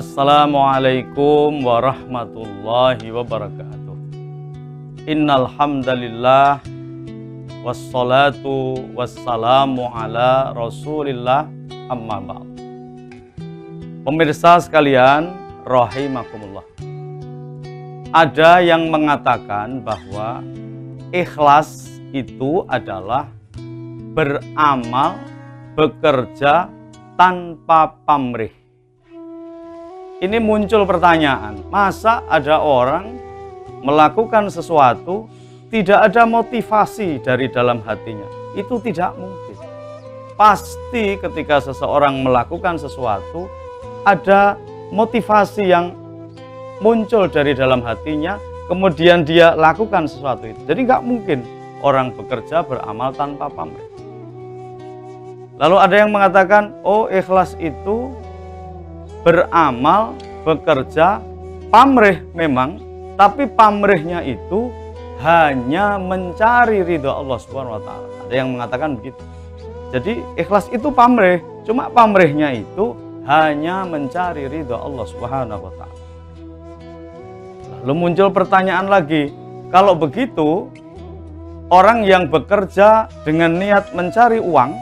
Assalamualaikum warahmatullahi wabarakatuh. Innal hamdalillah wassalatu wassalamu ala Rasulillah amma ba'd. Pemirsa sekalian rahimakumullah. Ada yang mengatakan bahwa ikhlas itu adalah beramal, bekerja tanpa pamrih. Ini muncul pertanyaan, masa ada orang melakukan sesuatu tidak ada motivasi dari dalam hatinya? Itu tidak mungkin. Pasti ketika seseorang melakukan sesuatu ada motivasi yang muncul dari dalam hatinya, kemudian dia lakukan sesuatu itu. Jadi nggak mungkin orang bekerja beramal tanpa pamrih. Lalu ada yang mengatakan, oh ikhlas itu beramal, bekerja, pamrih memang, tapi pamrihnya itu hanya mencari ridho Allah Subhanahu wa Ta'ala. Ada yang mengatakan begitu. Jadi ikhlas itu pamrih, cuma pamrihnya itu hanya mencari ridho Allah Subhanahu wa Ta'ala. Lalu muncul pertanyaan lagi, kalau begitu orang yang bekerja dengan niat mencari uang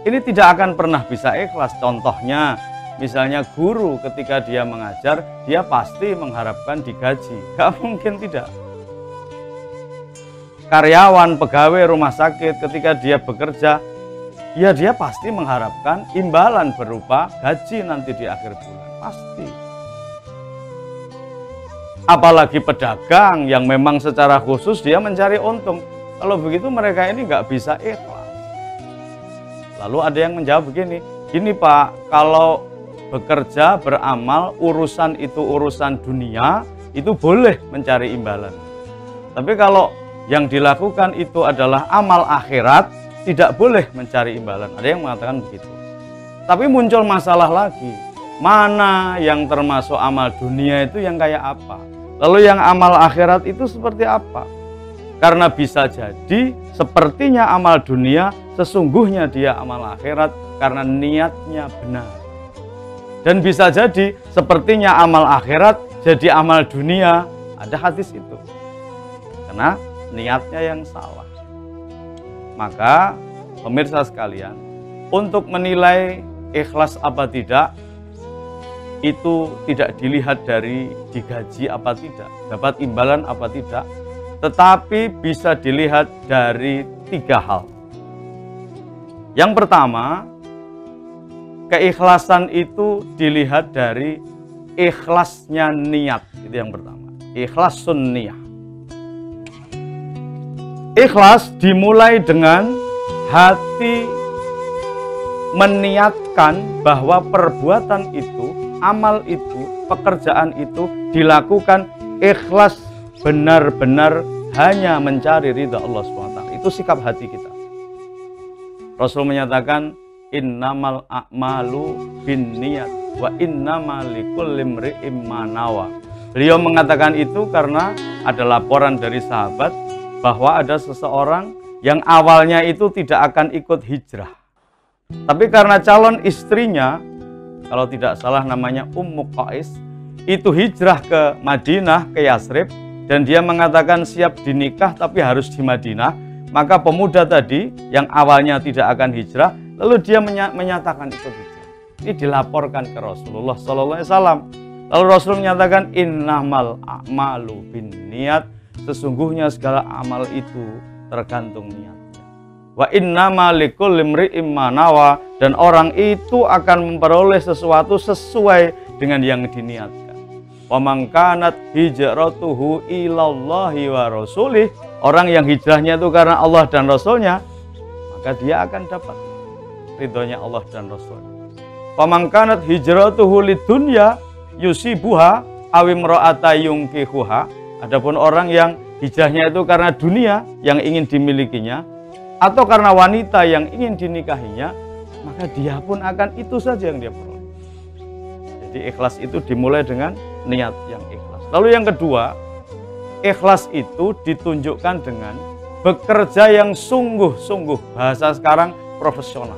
ini tidak akan pernah bisa ikhlas. Contohnya, misalnya guru ketika dia mengajar, dia pasti mengharapkan digaji. Gak mungkin tidak. Karyawan, pegawai rumah sakit ketika dia bekerja, ya dia pasti mengharapkan imbalan berupa gaji nanti di akhir bulan. Pasti. Apalagi pedagang yang memang secara khusus dia mencari untung. Kalau begitu mereka ini nggak bisa ikhlas. Lalu ada yang menjawab begini, gini Pak, kalau bekerja, beramal, urusan itu urusan dunia, itu boleh mencari imbalan. Tapi kalau yang dilakukan itu adalah amal akhirat, tidak boleh mencari imbalan. Ada yang mengatakan begitu. Tapi muncul masalah lagi, mana yang termasuk amal dunia itu yang kayak apa? Lalu yang amal akhirat itu seperti apa? Karena bisa jadi sepertinya amal dunia, sesungguhnya dia amal akhirat karena niatnya benar. Dan bisa jadi sepertinya amal akhirat jadi amal dunia. Ada hadis itu. Karena niatnya yang salah. Maka pemirsa sekalian, untuk menilai ikhlas apa tidak, itu tidak dilihat dari digaji apa tidak, dapat imbalan apa tidak, tetapi bisa dilihat dari 3 hal. Yang pertama, keikhlasan itu dilihat dari ikhlasnya niat. Itu yang pertama. Ikhlasun niyah. Ikhlas dimulai dengan hati meniatkan bahwa perbuatan itu, amal itu, pekerjaan itu dilakukan ikhlas, benar-benar hanya mencari ridha Allah SWT. Itu sikap hati kita. Rasul menyatakan, innamal a'malu binniyat wa innamal likulli imri'in ma nawa. Beliau mengatakan itu karena ada laporan dari sahabat bahwa ada seseorang yang awalnya itu tidak akan ikut hijrah. Tapi karena calon istrinya, kalau tidak salah namanya Ummu Qais, itu hijrah ke Madinah, ke Yasrib, dan dia mengatakan siap dinikah tapi harus di Madinah. Maka pemuda tadi yang awalnya tidak akan hijrah, lalu dia menyatakan ikut hijrah. Ini dilaporkan ke Rasulullah SAW. Lalu Rasul menyatakan innamal a'malu binniyat, sesungguhnya segala amal itu tergantung niatnya. Wa innamal likulli imri'in ma nawa, dan orang itu akan memperoleh sesuatu sesuai dengan yang diniatkan. Wa man kanat hijratuhu ilallahi wa rasulih, orang yang hijrahnya itu karena Allah dan Rasulnya, maka dia akan dapat ridhonya Allah dan Rasulnya. Wa man kanat hijratuhu lidunya yusibuha awim ra'ata yungkihuha, adapun orang yang hijrahnya itu karena dunia yang ingin dimilikinya atau karena wanita yang ingin dinikahinya, maka dia pun akan itu saja yang dia peroleh. Jadi ikhlas itu dimulai dengan niat yang ikhlas. Lalu yang kedua, ikhlas itu ditunjukkan dengan bekerja yang sungguh-sungguh, bahasa sekarang profesional.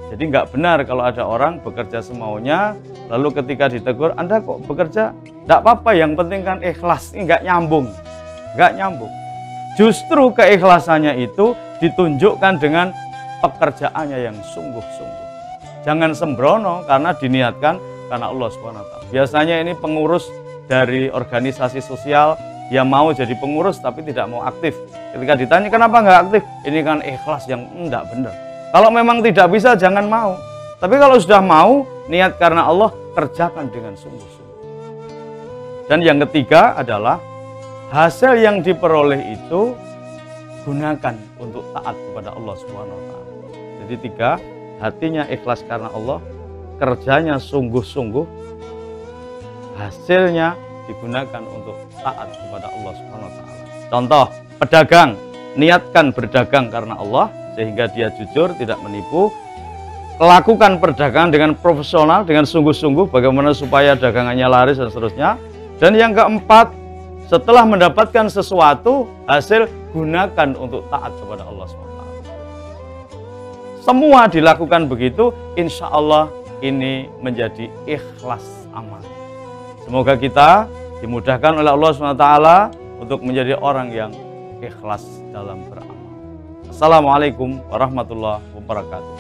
Jadi nggak benar kalau ada orang bekerja semaunya, Lalu ketika ditegur, Anda kok bekerja? Tidak apa-apa, yang penting kan ikhlas. Ini nggak nyambung. Nggak nyambung. Justru keikhlasannya itu ditunjukkan dengan pekerjaannya yang sungguh-sungguh. Jangan sembrono karena diniatkan karena Allah SWT. Biasanya ini pengurus dari organisasi sosial yang mau jadi pengurus tapi tidak mau aktif. Ketika ditanya kenapa nggak aktif, ini kan ikhlas yang enggak benar. Kalau memang tidak bisa jangan mau. Tapi kalau sudah mau, niat karena Allah, kerjakan dengan sungguh-sungguh. Dan yang ketiga adalah hasil yang diperoleh itu gunakan untuk taat kepada Allah SWT. Jadi tiga, hatinya ikhlas karena Allah, kerjanya sungguh-sungguh, hasilnya digunakan untuk taat kepada Allah SWT. Contoh, pedagang, niatkan berdagang karena Allah sehingga dia jujur, tidak menipu. Lakukan perdagangan dengan profesional, dengan sungguh-sungguh, bagaimana supaya dagangannya laris dan seterusnya. Dan yang keempat, setelah mendapatkan sesuatu, hasil gunakan untuk taat kepada Allah SWT. Semua dilakukan begitu, insya Allah ini menjadi ikhlas amal. Semoga kita dimudahkan oleh Allah SWT untuk menjadi orang yang ikhlas dalam beramal. Assalamualaikum warahmatullahi wabarakatuh.